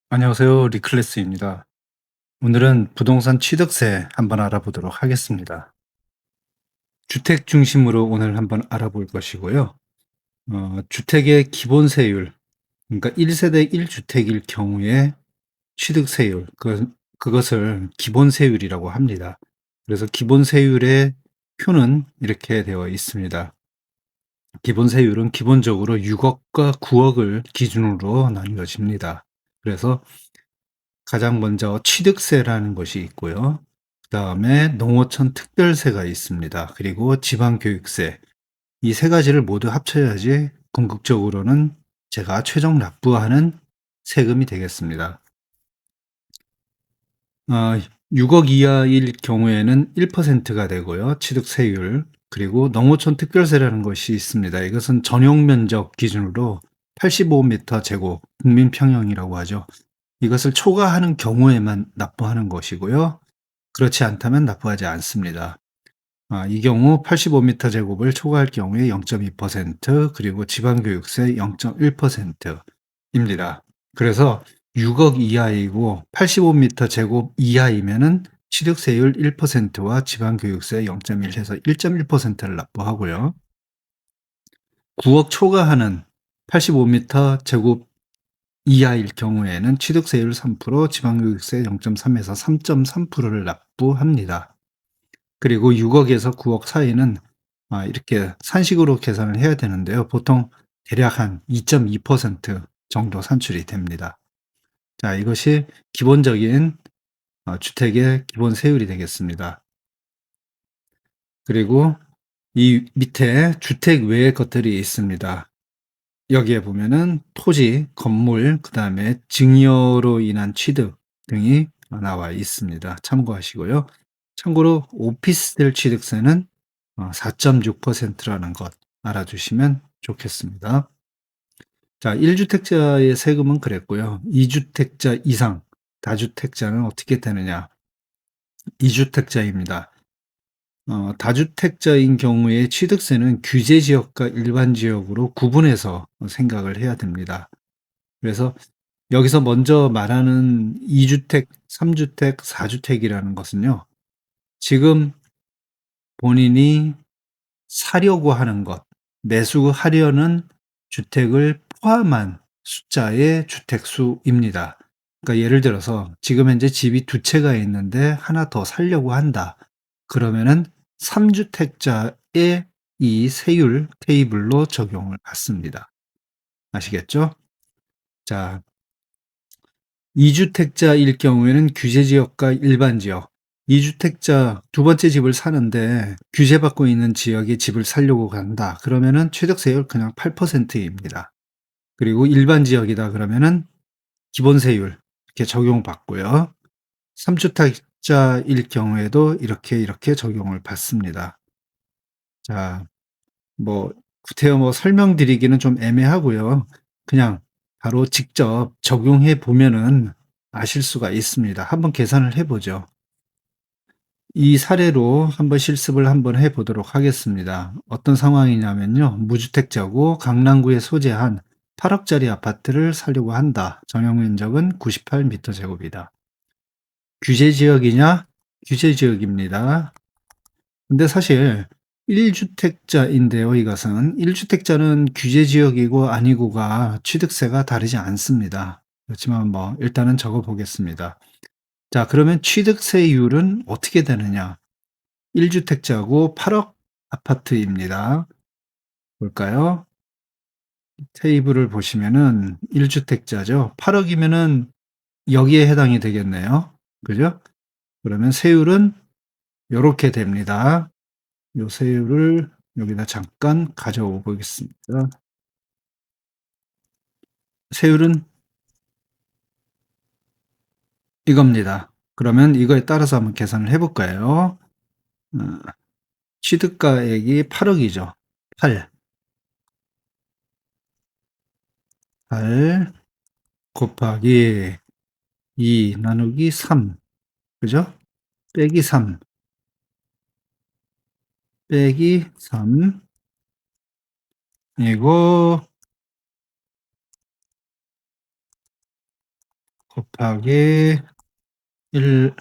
안녕하세요. 리클래스입니다. 오늘은 부동산 취득세 한번 알아보도록 하겠습니다. 주택 중심으로 오늘 한번 알아볼 것이고요. 주택의 기본세율, 그러니까 1세대 1주택일 경우에 취득세율, 그것을 기본세율이라고 합니다. 그래서 기본세율의 표는 이렇게 되어 있습니다. 기본세율은 기본적으로 6억과 9억을 기준으로 나뉘어집니다. 그래서 가장 먼저 취득세라는 것이 있고요. 그다음에 농어촌 특별세가 있습니다. 그리고 지방교육세. 이 세 가지를 모두 합쳐야지 궁극적으로는 제가 최종 납부하는 세금이 되겠습니다. 6억 이하일 경우에는 1%가 되고요. 취득세율. 그리고 농어촌 특별세라는 것이 있습니다. 이것은 전용 면적 기준으로 85m 제곱 국민평형이라고 하죠. 이것을 초과하는 경우에만 납부하는 것이고요. 그렇지 않다면 납부하지 않습니다. 이 경우 85m 제곱을 초과할 경우에 0.2% 그리고 지방교육세 0.1% 입니다. 그래서 6억 이하이고 85m 제곱 이하이면은 취득세율 1%와 지방교육세 0.1 해서 1.1%를 납부하고요. 9억 초과하는 85m 제곱 이하일 경우에는 취득세율 3%, 지방교육세 0.3에서 3.3%를 납부합니다. 그리고 6억에서 9억 사이는 이렇게 산식으로 계산을 해야 되는데요. 보통 대략 한 2.2% 정도 산출이 됩니다. 자, 이것이 기본적인 주택의 기본 세율이 되겠습니다. 그리고 이 밑에 주택 외의 것들이 있습니다. 여기에 보면은 토지, 건물, 그다음에 증여로 인한 취득 등이 나와 있습니다. 참고하시고요. 참고로 오피스텔 취득세는 4.6%라는 것 알아주시면 좋겠습니다. 자, 1주택자의 세금은 그랬고요. 2주택자 이상, 다주택자는 어떻게 되느냐? 2주택자입니다. 다주택자인 경우에 취득세는 규제 지역과 일반 지역으로 구분해서 생각을 해야 됩니다. 그래서 여기서 먼저 말하는 2주택, 3주택, 4주택이라는 것은요. 지금 본인이 사려고 하는 것, 매수하려는 주택을 포함한 숫자의 주택수입니다. 그러니까 예를 들어서 지금 현재 집이 두 채가 있는데 하나 더 살려고 한다. 그러면은 3주택자의 이 세율 테이블로 적용을 받습니다. 아시겠죠? 자, 2주택자일 경우에는 규제 지역과 일반 지역, 2주택자 두 번째 집을 사는데 규제받고 있는 지역에 집을 살려고 간다. 그러면은 취득세율 그냥 8%입니다. 그리고 일반 지역이다 그러면은 기본세율 이렇게 적용받고요. 3주택자일 경우에도 이렇게 적용을 받습니다. 자, 구태여 설명드리기는 좀 애매하고요. 그냥 바로 직접 적용해 보면은 아실 수가 있습니다. 한번 계산을 해 보죠. 이 사례로 한번 실습을 한번 해 보도록 하겠습니다. 어떤 상황이냐면요. 무주택자고 강남구에 소재한 8억짜리 아파트를 사려고 한다. 전용 면적은 98m 제곱이다. 규제 지역이냐? 규제 지역입니다. 근데 사실 1주택자인데요, 이것은. 1주택자는 규제 지역이고 아니고가 취득세가 다르지 않습니다. 그렇지만 일단은 적어 보겠습니다. 자, 그러면 취득세율은 어떻게 되느냐? 1주택자고 8억 아파트입니다. 볼까요? 테이블을 보시면은 1주택자죠. 8억이면은 여기에 해당이 되겠네요. 그죠? 그러면 세율은 요렇게 됩니다. 요 세율을 여기다 잠깐 가져오 보겠습니다. 세율은 이겁니다. 그러면 이거에 따라서 한번 계산을 해 볼까요? 어 취득가액이 8억 이죠. 8, 8 곱하기 2 나누기 3 그죠? 빼기 3 빼기 3 이고 곱하기 1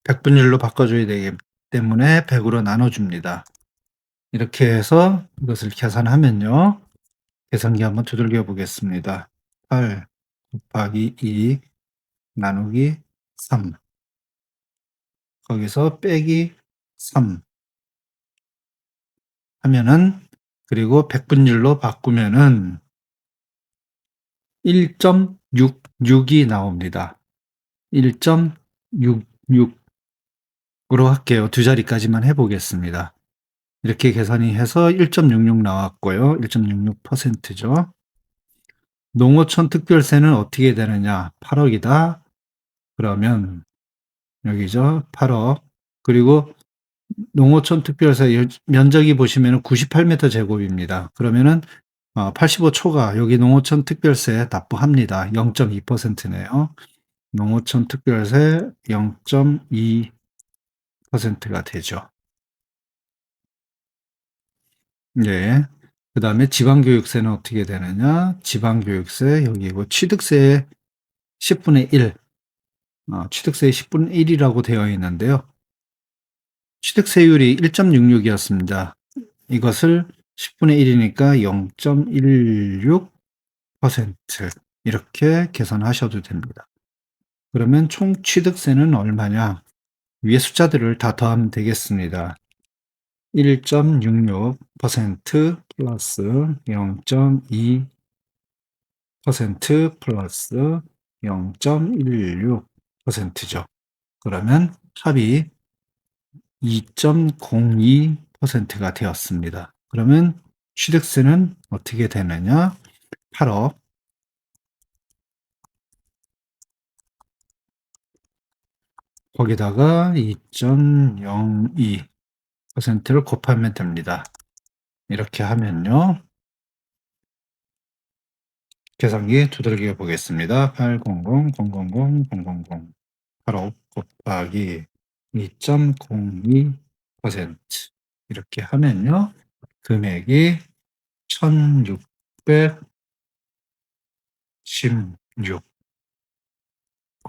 100분율로 바꿔줘야 되기 때문에 100 으로 나눠줍니다. 이렇게 해서 이것을 계산하면요. 계산기 한번 두들겨 보겠습니다. 8 곱하기 2 나누기 3 거기서 빼기 3 하면은 그리고 100분율로 바꾸면은 1.66이 나옵니다. 1.66 으로 할게요. 두 자리까지만 해 보겠습니다. 이렇게 계산이 해서 1.66 나왔고요. 1.66% 죠. 농어촌 특별세는 어떻게 되느냐? 8억 이다. 그러면 여기죠. 8억. 그리고 농어촌 특별세 면적이 보시면은 98m 제곱입니다. 그러면은 85 초가 여기 농어촌 특별세 납부합니다. 0.2% 네요. 농어촌 특별세 0.2% 가 되죠. 네. 그다음에 지방교육세는 어떻게 되느냐? 지방교육세 여기고 취득세의 10분의 1 취득세의 10분의 1이라고 되어 있는데요. 취득세율이 1.66 이었습니다. 이것을 10분의 1이니까 0.16% 이렇게 계산하셔도 됩니다. 그러면 총 취득세는 얼마냐? 위에 숫자들을 다 더하면 되겠습니다. 1.66% 플러스 0.2% 플러스 0.16% 죠. 그러면 합이 2.02%가 되었습니다. 그러면 취득세는 어떻게 되느냐? 8억 거기다가 2.02%를 곱하면 됩니다. 이렇게 하면요. 계산기 두들겨 보겠습니다. 800 000 000 8억 곱하기 2.02% 이렇게 하면요. 금액이 1616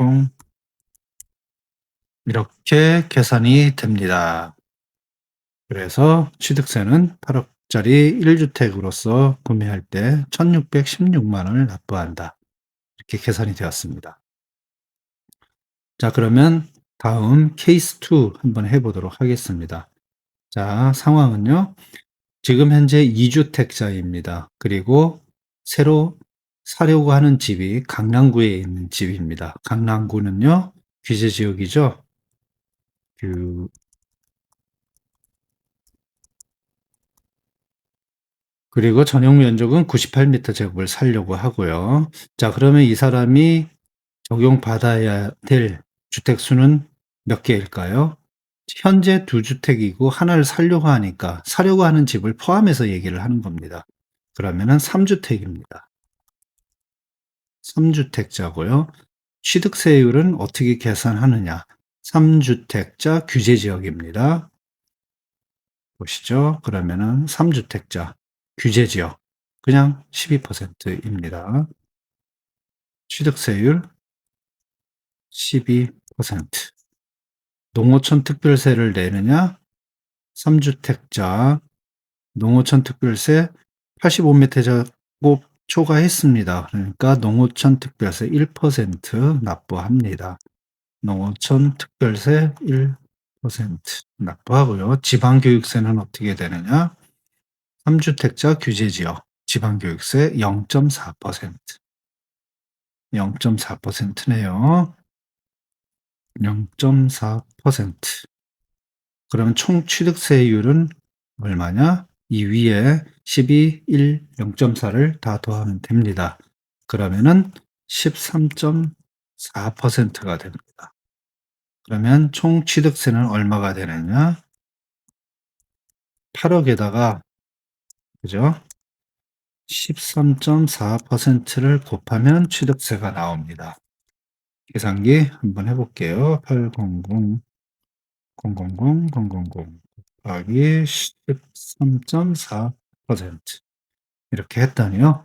0 이렇게 계산이 됩니다. 그래서 취득세는 8억 짜리 1주택으로서 구매할 때 1,616만 원을 납부한다. 이렇게 계산이 되었습니다. 자, 그러면 다음 케이스 2 한번 해 보도록 하겠습니다. 자, 상황은요. 지금 현재 2주택자입니다. 그리고 새로 사려고 하는 집이 강남구에 있는 집입니다. 강남구는요. 규제 지역이죠. 그리고 전용 면적은 98m 제곱을 사려고 하고요. 자, 그러면 이 사람이 적용받아야 될 주택 수는 몇 개일까요? 현재 2주택이고 하나를 사려고 하니까 사려고 하는 집을 포함해서 얘기를 하는 겁니다. 그러면은 3주택입니다. 3주택자고요. 취득세율은 어떻게 계산하느냐? 3주택자 규제 지역입니다. 보시죠. 그러면은 3주택자 규제 지역 그냥 12%입니다. 취득세율 12%. 농어촌 특별세를 내느냐? 3주택자 농어촌 특별세 85m 제곱 초과했습니다. 그러니까 농어촌 특별세 1% 납부합니다. 농어촌 특별세 1% 납부하고요. 지방교육세는 어떻게 되느냐? 3주택자 규제지역 지방교육세 0.4%. 0.4%네요. 0.4%. 그러면 총 취득세율은 얼마냐? 이 위에 12, 1, 0.4를 다 더하면 됩니다. 그러면은 13.4%가 됩니다. 그러면 총 취득세는 얼마가 되느냐? 8억에다가 그죠? 13.4%를 곱하면 취득세가 나옵니다. 계산기 한번 해볼게요. 800 000 곱하기 13.4% 이렇게 했더니요.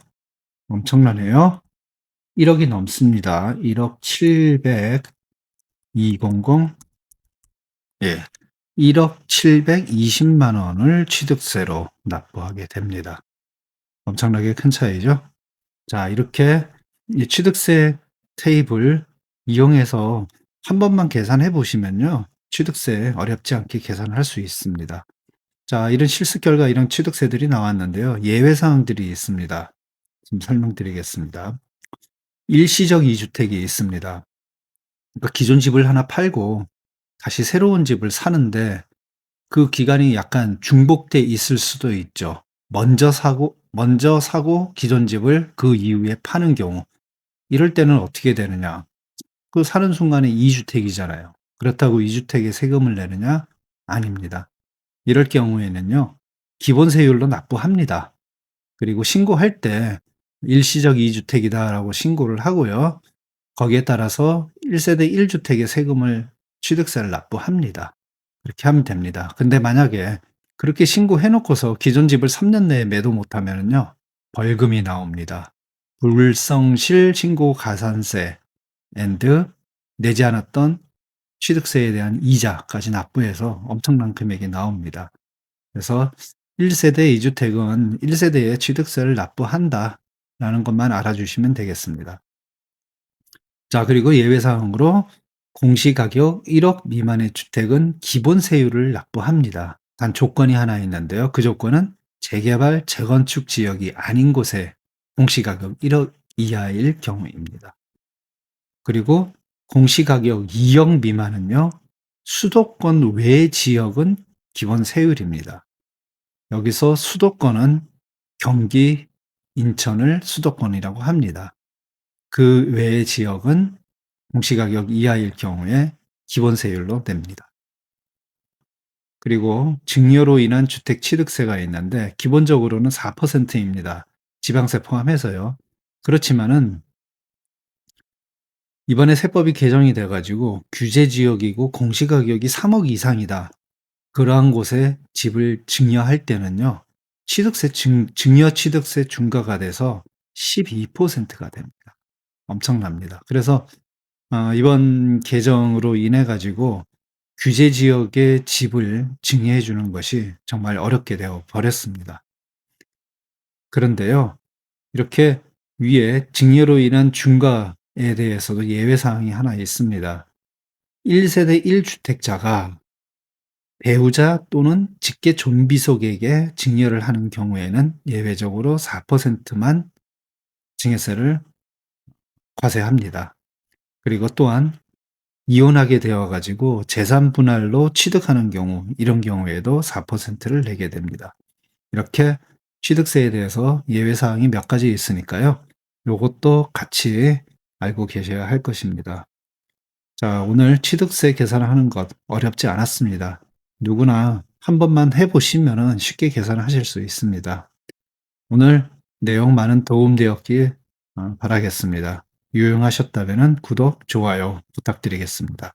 엄청나네요. 1억이 넘습니다. 1억 700 200 예. 1억 720만 원을 취득세로 납부하게 됩니다. 엄청나게 큰 차이죠. 자, 이렇게 이 취득세 테이블 이용해서 한 번만 계산해 보시면요. 취득세 어렵지 않게 계산할 수 있습니다. 자, 이런 실습 결과 이런 취득세들이 나왔는데요. 예외 사항들이 있습니다. 좀 설명드리겠습니다. 일시적 이주택이 있습니다. 그러니까 기존 집을 하나 팔고 다시 새로운 집을 사는데 그 기간이 약간 중복돼 있을 수도 있죠. 먼저 사고 기존 집을 그 이후에 파는 경우. 이럴 때는 어떻게 되느냐? 그 사는 순간에 2주택이잖아요. 그렇다고 2주택에 세금을 내느냐? 아닙니다. 이럴 경우에는요. 기본세율로 납부합니다. 그리고 신고할 때 일시적 2주택이다라고 신고를 하고요. 거기에 따라서 1세대 1주택의 세금을 취득세를 납부합니다. 그렇게 하면 됩니다. 근데 만약에 그렇게 신고해 놓고서 기존 집을 3년 내에 매도 못하면은요. 벌금이 나옵니다. 불성실 신고 가산세 앤드 내지 않았던 취득세에 대한 이자까지 납부해서 엄청난 금액이 나옵니다. 그래서 1세대 2주택은 1세대에 취득세를 납부한다라는 것만 알아주시면 되겠습니다. 자, 그리고 예외 사항으로 공시가격 1억 미만의 주택은 기본세율을 납부합니다. 단 조건이 하나 있는데요. 그 조건은 재개발, 재건축 지역이 아닌 곳에 공시가격 1억 이하일 경우입니다. 그리고 공시가격 2억 미만은요. 수도권 외 지역은 기본세율입니다. 여기서 수도권은 경기, 인천을 수도권이라고 합니다. 그 외의 지역은 공시가격 이하일 경우에 기본세율로 냅니다. 그리고 증여로 인한 주택 취득세가 있는데 기본적으로는 4%입니다. 지방세 포함해서요. 그렇지만은 이번에 세법이 개정이 돼 가지고 규제 지역이고 공시가격이 3억 이상이다. 그러한 곳에 집을 증여할 때는요. 증여 취득세 중과가 돼서 12%가 됩니다. 엄청납니다. 그래서 이번 개정으로 인해 가지고 규제 지역의 집을 증여해 주는 것이 정말 어렵게 되어 버렸습니다. 그런데요. 이렇게 위에 증여로 인한 중과에 대해서도 예외 사항이 하나 있습니다. 1세대 1주택자가 배우자 또는 직계 존비속에게 증여를 하는 경우에는 예외적으로 4%만 증여세를 과세합니다. 그리고 또한 이혼하게 되어 가지고 재산 분할로 취득하는 경우 이런 경우에도 4%를 내게 됩니다. 이렇게 취득세에 대해서 예외 사항이 몇 가지 있으니까요. 요것도 같이 알고 계셔야 할 것입니다. 자, 오늘 취득세 계산하는 것 어렵지 않았습니다. 누구나 한 번만 해 보시면은 쉽게 계산하실 수 있습니다. 오늘 내용 많은 도움 되었길 바라겠습니다. 유용하셨다면은 구독, 좋아요 부탁드리겠습니다.